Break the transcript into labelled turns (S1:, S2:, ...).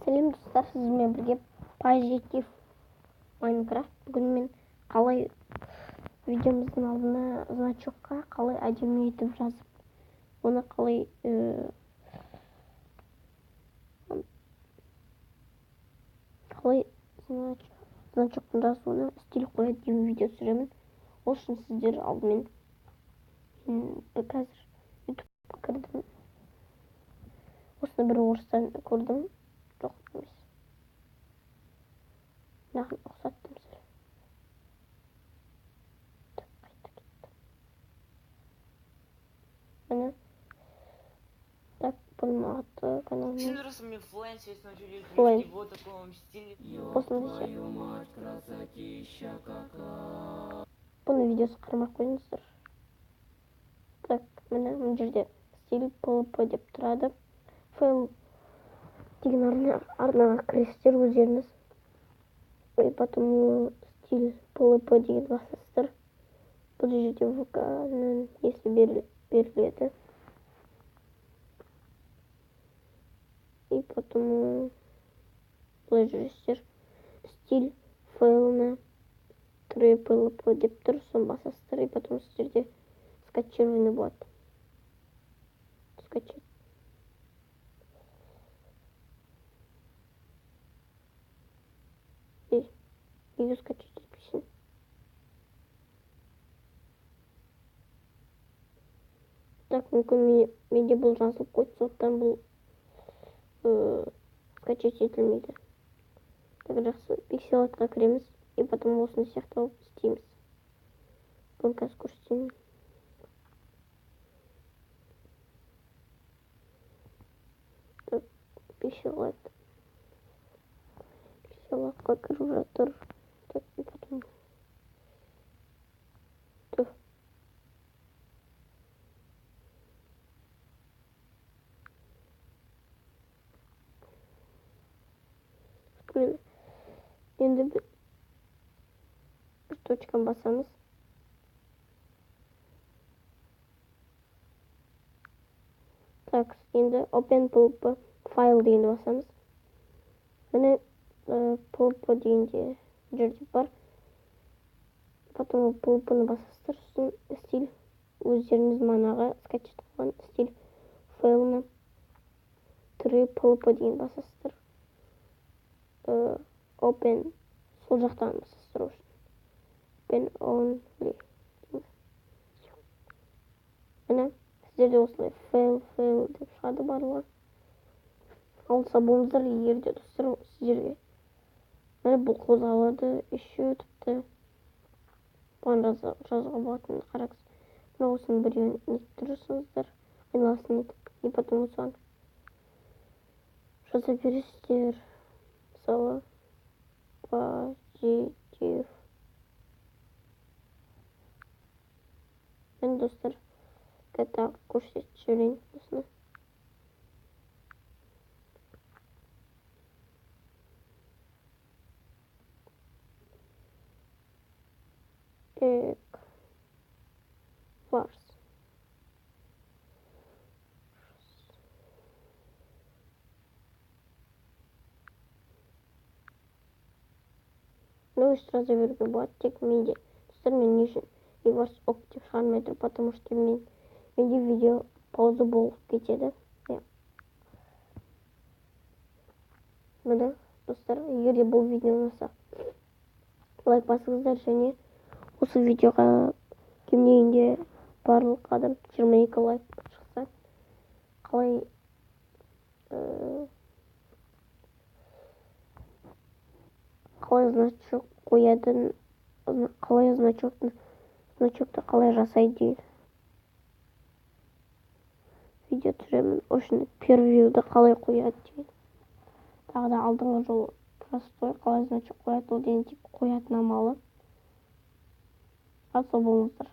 S1: Сәлем достар, сізбен бірге позитив Майнкрафт. Бүгін мен қалай видеомыздың алдына значокқа қалай әдемі етіп жазып, оны қалай значоктың жазуына стиль қояды деген видео түсіремін. Ол үшін сіздер алдымен қазір ютубқа кірдім. Осыны бір орыстан көрдім. Жоқ емес. Маған ұқсаттым сәл. Қайта кеттім. Міне. Так, бұның аты каналымның.
S2: Всем здравствуйте, мне Флайн, сейчас начали
S1: Флайн.
S2: в вот таком стиле.
S1: Осындай сияқты. Бұны видеосы қарамақ қойыңыздар. Так, міне мына жерде стиль PLP деп тұрады. Файл деген арнаға кіресіздер өздеріңіз. И потом стиль PLP деген басасыздар. Бұл жерде VK-нің несі беріледі. И потом былай жүресіздер. Стиль файлына PLP деп тұр, соны басасыздар. И потом сіздерде скачивание болады. Скачать. И ее скачать етпесін. Так, мүмкін менде бұл жазылып қойды, сондықтан бұл скачать етілмейді. Так, жақсы, пикселатқа кіреміз. И потом осыны сияқты алып істейміз. Бұны қазір көрсетейін. Так, пикселатқа кіріп жатыр. Так, и потом так. Енді бір точканы басамыз. Так, енді open PLP файл дегенді басамыз. Міне PLP дегенде жерде бар. Потом PLP-ны басасыздар. Сосын стиль өздеріңіз манаға скачет қылған стиль файлына PLP деген басасыздар. Open сол жақтан басасыздар үшін. Open only. Міне сіздерде осылай файл деп шығады барлығы. Алса болыңыздар, егерде достар сіздерге. Міне бұл қозғалады, еще тіпті бұған жазуға болатынын қараңыз. Мына осының біреуін нетіп тұрсыңыздар, айналасын нетіп, и потом осыған жаза бересіздер. Мысалы позитив. Мен достар тағы көрсетіп жіберейін осыны. Варс. Ну, сразу беруге болады, тек менде. Достар, мен не үшін Варс ок деп шығармай тұр, потому что менде видео пауза болып кетеді. Міне, достар, егерде бұл видео ұнаса, лайк басыңыздар, және осы видеоға кем дегенде барлық адам 22 лайк шықса, қалай значок қоядын, қалай значокты қалай жасайды деген видео түсіремін. Үшін первьюді қалай қояды деген. Тағы да алдыңғы жолы простой, қалай значок қояды, ол деген тек қоятын амалы. Сау болыңыздар.